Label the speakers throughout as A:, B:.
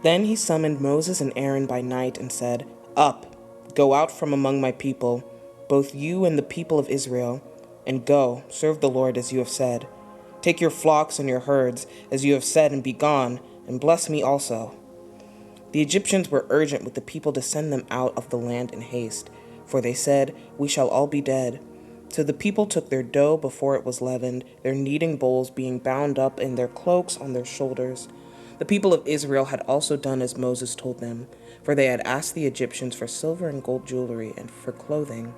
A: Then he summoned Moses and Aaron by night and said, "Up, go out from among my people, both you and the people of Israel, and go, serve the Lord as you have said. Take your flocks and your herds, as you have said, and be gone, and bless me also." The Egyptians were urgent with the people to send them out of the land in haste, for they said, "We shall all be dead." So the people took their dough before it was leavened, their kneading bowls being bound up in their cloaks on their shoulders. The people of Israel had also done as Moses told them, for they had asked the Egyptians for silver and gold jewelry and for clothing.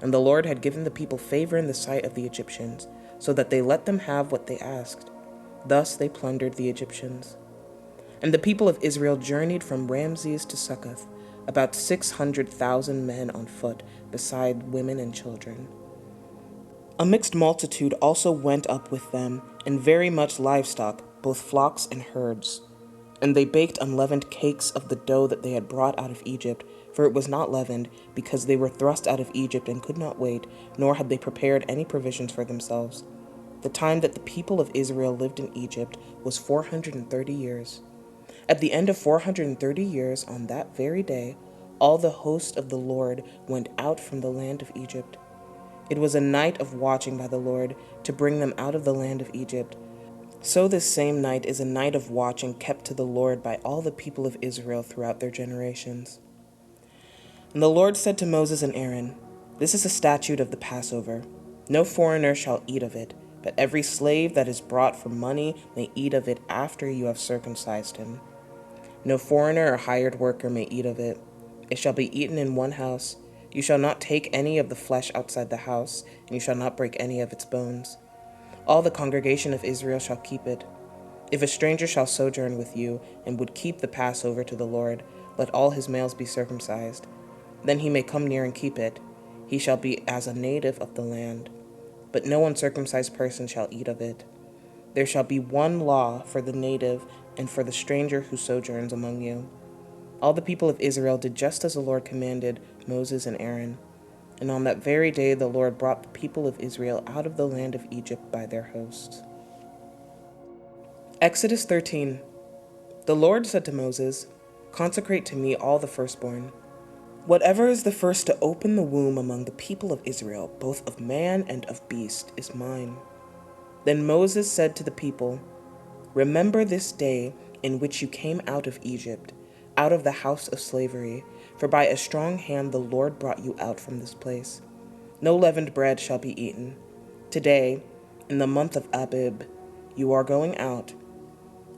A: And the Lord had given the people favor in the sight of the Egyptians, so that they let them have what they asked. Thus they plundered the Egyptians. And the people of Israel journeyed from Ramses to Succoth, about 600,000 men on foot, beside women and children. A mixed multitude also went up with them, and very much livestock, both flocks and herds. And they baked unleavened cakes of the dough that they had brought out of Egypt, for it was not leavened, because they were thrust out of Egypt and could not wait, nor had they prepared any provisions for themselves. The time that the people of Israel lived in Egypt was 430 years. At the end of 430 years, on that very day, all the host of the Lord went out from the land of Egypt. It was a night of watching by the Lord to bring them out of the land of Egypt. So this same night is a night of watching kept to the Lord by all the people of Israel throughout their generations. And the Lord said to Moses and Aaron, "This is a statute of the Passover. No foreigner shall eat of it, but every slave that is brought for money may eat of it after you have circumcised him. No foreigner or hired worker may eat of it. It shall be eaten in one house. You shall not take any of the flesh outside the house, and you shall not break any of its bones. All the congregation of Israel shall keep it. If a stranger shall sojourn with you, and would keep the Passover to the Lord, let all his males be circumcised. Then he may come near and keep it. He shall be as a native of the land. But no uncircumcised person shall eat of it. There shall be one law for the native and for the stranger who sojourns among you." All the people of Israel did just as the Lord commanded Moses and Aaron. And on that very day the Lord brought the people of Israel out of the land of Egypt by their hosts. Exodus 13. The Lord said to Moses, "Consecrate to me all the firstborn. Whatever is the first to open the womb among the people of Israel, both of man and of beast, is mine." Then Moses said to the people, "Remember this day in which you came out of Egypt, out of the house of slavery, for by a strong hand the Lord brought you out from this place. No leavened bread shall be eaten. Today, in the month of Abib, you are going out,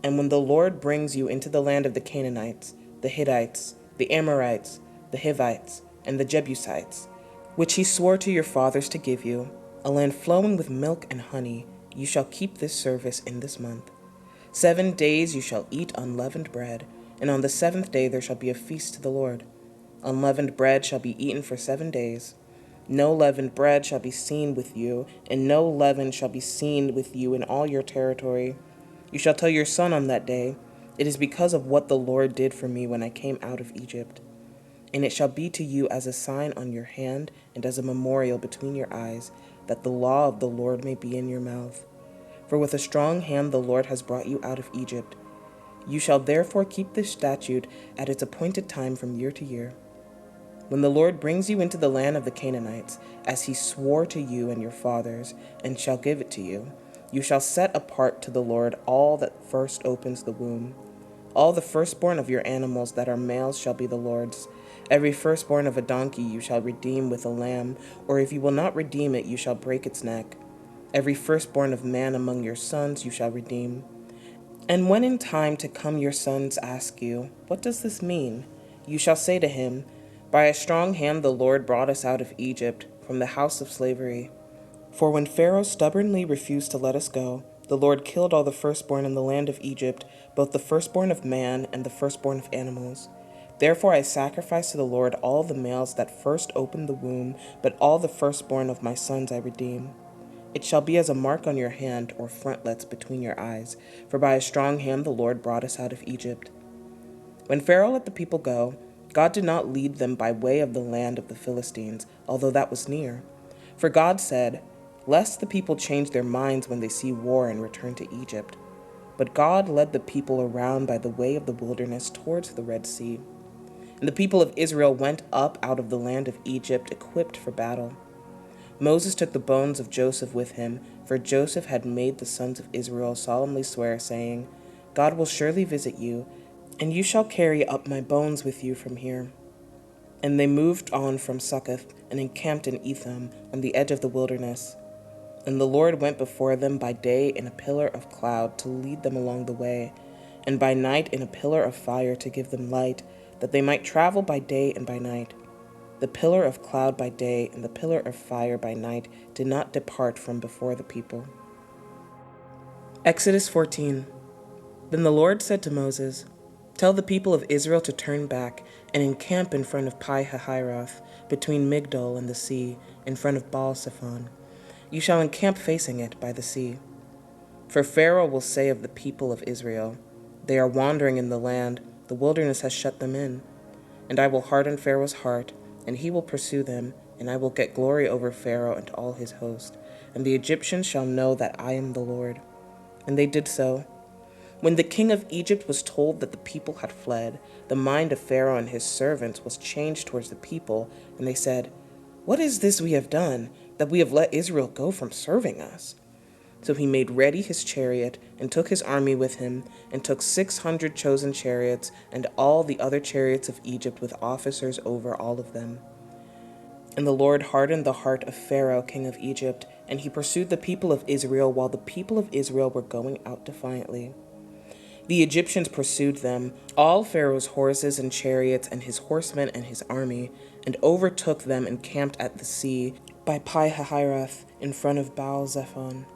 A: and when the Lord brings you into the land of the Canaanites, the Hittites, the Amorites, the Hivites, and the Jebusites, which he swore to your fathers to give you, a land flowing with milk and honey, you shall keep this service in this month. 7 days you shall eat unleavened bread, and on the seventh day there shall be a feast to the Lord. Unleavened bread shall be eaten for 7 days. No leavened bread shall be seen with you, and no leaven shall be seen with you in all your territory. You shall tell your son on that day, 'It is because of what the Lord did for me when I came out of Egypt.' And it shall be to you as a sign on your hand and as a memorial between your eyes, that the law of the Lord may be in your mouth. For with a strong hand the Lord has brought you out of Egypt. You shall therefore keep this statute at its appointed time from year to year. When the Lord brings you into the land of the Canaanites, as he swore to you and your fathers, and shall give it to you, you shall set apart to the Lord all that first opens the womb. All the firstborn of your animals that are males shall be the Lord's. Every firstborn of a donkey you shall redeem with a lamb, or if you will not redeem it, you shall break its neck. Every firstborn of man among your sons you shall redeem. And when in time to come your sons ask you, 'What does this mean?' you shall say to him, 'By a strong hand the Lord brought us out of Egypt, from the house of slavery.' For when Pharaoh stubbornly refused to let us go, the Lord killed all the firstborn in the land of Egypt, both the firstborn of man and the firstborn of animals. Therefore I sacrifice to the Lord all the males that first opened the womb, but all the firstborn of my sons I redeem. It shall be as a mark on your hand or frontlets between your eyes, for by a strong hand the Lord brought us out of Egypt." When Pharaoh let the people go, God did not lead them by way of the land of the Philistines, although that was near. For God said, "Lest the people change their minds when they see war and return to Egypt." But God led the people around by the way of the wilderness towards the Red Sea. And the people of Israel went up out of the land of Egypt equipped for battle. Moses took the bones of Joseph with him, for Joseph had made the sons of Israel solemnly swear, saying, God will surely visit you, and you shall carry up my bones with you from here. And they moved on from Succoth and encamped in Etham on the edge of the wilderness. And the Lord went before them by day in a pillar of cloud to lead them along the way, and by night in a pillar of fire to give them light, that they might travel by day and by night. The pillar of cloud by day and the pillar of fire by night did not depart from before the people. Exodus 14. Then the Lord said to Moses, Tell the people of Israel to turn back and encamp in front of Pi-hahiroth, between Migdol and the sea, in front of Baal-zephon. You shall encamp facing it by the sea. For Pharaoh will say of the people of Israel, They are wandering in the land, the wilderness has shut them in. And I will harden Pharaoh's heart, and he will pursue them, and I will get glory over Pharaoh and all his host. And the Egyptians shall know that I am the Lord. And they did so. When the king of Egypt was told that the people had fled, the mind of Pharaoh and his servants was changed towards the people, and they said, What is this we have done, that we have let Israel go from serving us? So he made ready his chariot, and took his army with him, and took 600 chosen chariots, and all the other chariots of Egypt with officers over all of them. And the Lord hardened the heart of Pharaoh, king of Egypt, and he pursued the people of Israel while the people of Israel were going out defiantly. The Egyptians pursued them, all Pharaoh's horses and chariots and his horsemen and his army, and overtook them and camped at the sea by Pi-hahiroth in front of Baal-zephon.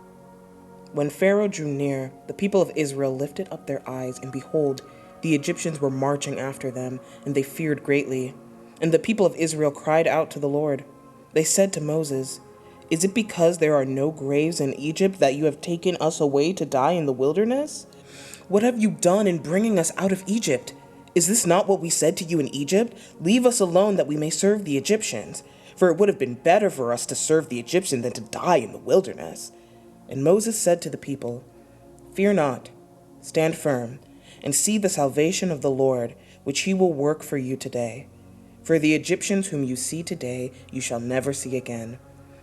A: When Pharaoh drew near, the people of Israel lifted up their eyes, and behold, the Egyptians were marching after them, and they feared greatly. And the people of Israel cried out to the Lord. They said to Moses, Is it because there are no graves in Egypt that you have taken us away to die in the wilderness? What have you done in bringing us out of Egypt? Is this not what we said to you in Egypt? Leave us alone that we may serve the Egyptians. For it would have been better for us to serve the Egyptians than to die in the wilderness. And Moses said to the people, Fear not, stand firm, and see the salvation of the Lord, which he will work for you today. For the Egyptians whom you see today you shall never see again.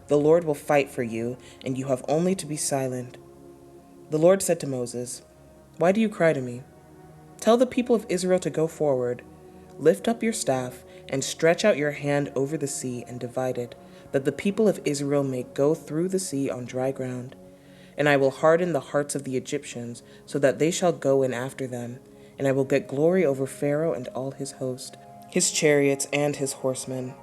A: The Lord will fight for you, and you have only to be silent. The Lord said to Moses, Why do you cry to me? Tell the people of Israel to go forward. Lift up your staff, and stretch out your hand over the sea and divide it, that the people of Israel may go through the sea on dry ground. And I will harden the hearts of the Egyptians, so that they shall go in after them. And I will get glory over Pharaoh and all his host, his chariots and his horsemen.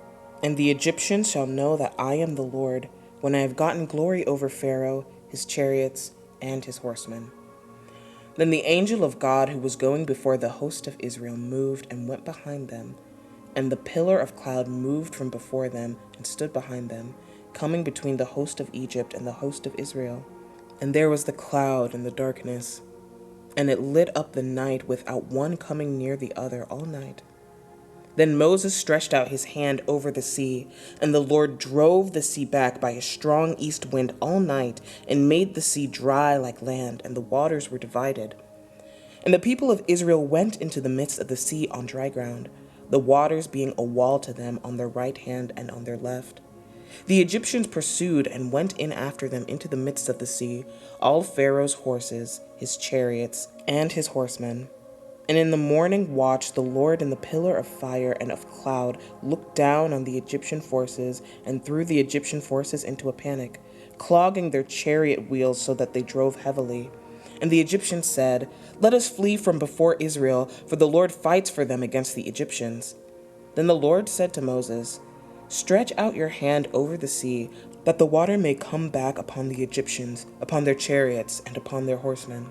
A: And the Egyptians shall know that I am the Lord, when I have gotten glory over Pharaoh, his chariots, and his horsemen. Then the angel of God who was going before the host of Israel moved and went behind them. And the pillar of cloud moved from before them and stood behind them, coming between the host of Egypt and the host of Israel. And there was the cloud and the darkness, and it lit up the night without one coming near the other all night. Then Moses stretched out his hand over the sea, and the Lord drove the sea back by a strong east wind all night, and made the sea dry like land, and the waters were divided. And the people of Israel went into the midst of the sea on dry ground, the waters being a wall to them on their right hand and on their left. The Egyptians pursued and went in after them into the midst of the sea, all Pharaoh's horses, his chariots, and his horsemen. And in the morning watch the Lord in the pillar of fire and of cloud looked down on the Egyptian forces and threw the Egyptian forces into a panic, clogging their chariot wheels so that they drove heavily. And the Egyptians said, Let us flee from before Israel, for the Lord fights for them against the Egyptians. Then the Lord said to Moses, Stretch out your hand over the sea, that the water may come back upon the Egyptians, upon their chariots, and upon their horsemen.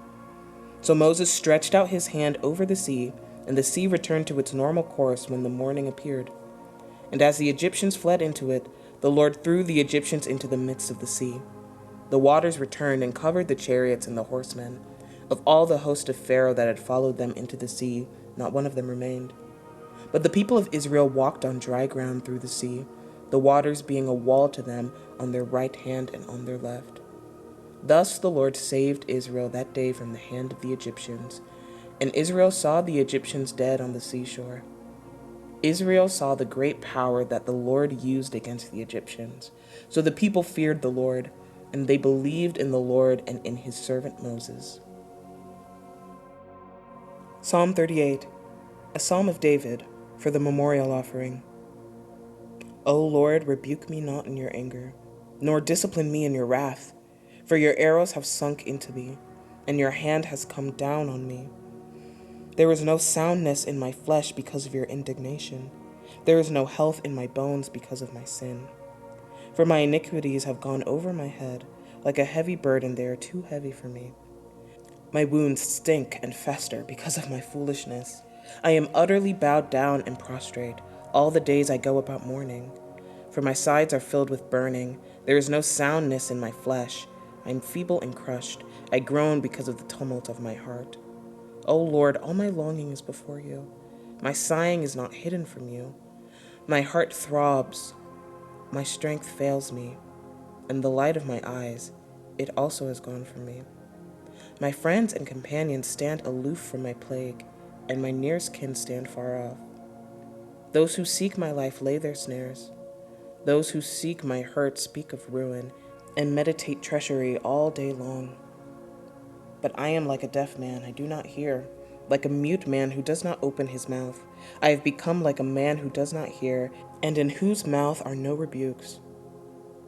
A: So Moses stretched out his hand over the sea, and the sea returned to its normal course when the morning appeared. And as the Egyptians fled into it, the Lord threw the Egyptians into the midst of the sea. The waters returned and covered the chariots and the horsemen. Of all the host of Pharaoh that had followed them into the sea, not one of them remained. But the people of Israel walked on dry ground through the sea, the waters being a wall to them on their right hand and on their left. Thus the Lord saved Israel that day from the hand of the Egyptians, and Israel saw the Egyptians dead on the seashore. Israel saw the great power that the Lord used against the Egyptians. So the people feared the Lord, and they believed in the Lord and in his servant Moses. Psalm 38, a psalm of David, for the memorial offering. O Lord, rebuke me not in your anger, nor discipline me in your wrath, for your arrows have sunk into me, and your hand has come down on me. There is no soundness in my flesh because of your indignation. There is no health in my bones because of my sin. For my iniquities have gone over my head, like a heavy burden they are too heavy for me. My wounds stink and fester because of my foolishness. I am utterly bowed down and prostrate. All the days I go about mourning. For my sides are filled with burning. There is no soundness in my flesh. I am feeble and crushed. I groan because of the tumult of my heart. O Lord, all my longing is before you. My sighing is not hidden from you. My heart throbs. My strength fails me. And the light of my eyes, it also has gone from me. My friends and companions stand aloof from my plague, and my nearest kin stand far off. Those who seek my life lay their snares. Those who seek my hurt speak of ruin, and meditate treachery all day long. But I am like a deaf man, I do not hear, like a mute man who does not open his mouth. I have become like a man who does not hear, and in whose mouth are no rebukes.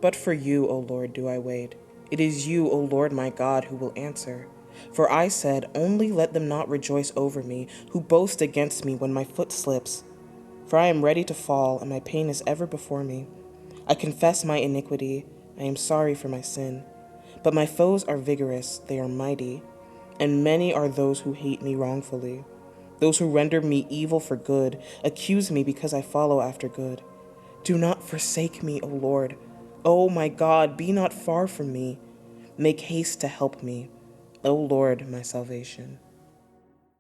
A: But for you, O Lord, do I wait. It is you, O Lord my God, who will answer. For I said, only let them not rejoice over me, who boast against me when my foot slips. For I am ready to fall, and my pain is ever before me. I confess my iniquity, I am sorry for my sin. But my foes are vigorous, they are mighty, and many are those who hate me wrongfully. Those who render me evil for good, accuse me because I follow after good. Do not forsake me, O Lord. O my God, be not far from me. Make haste to help me, O Lord, my salvation.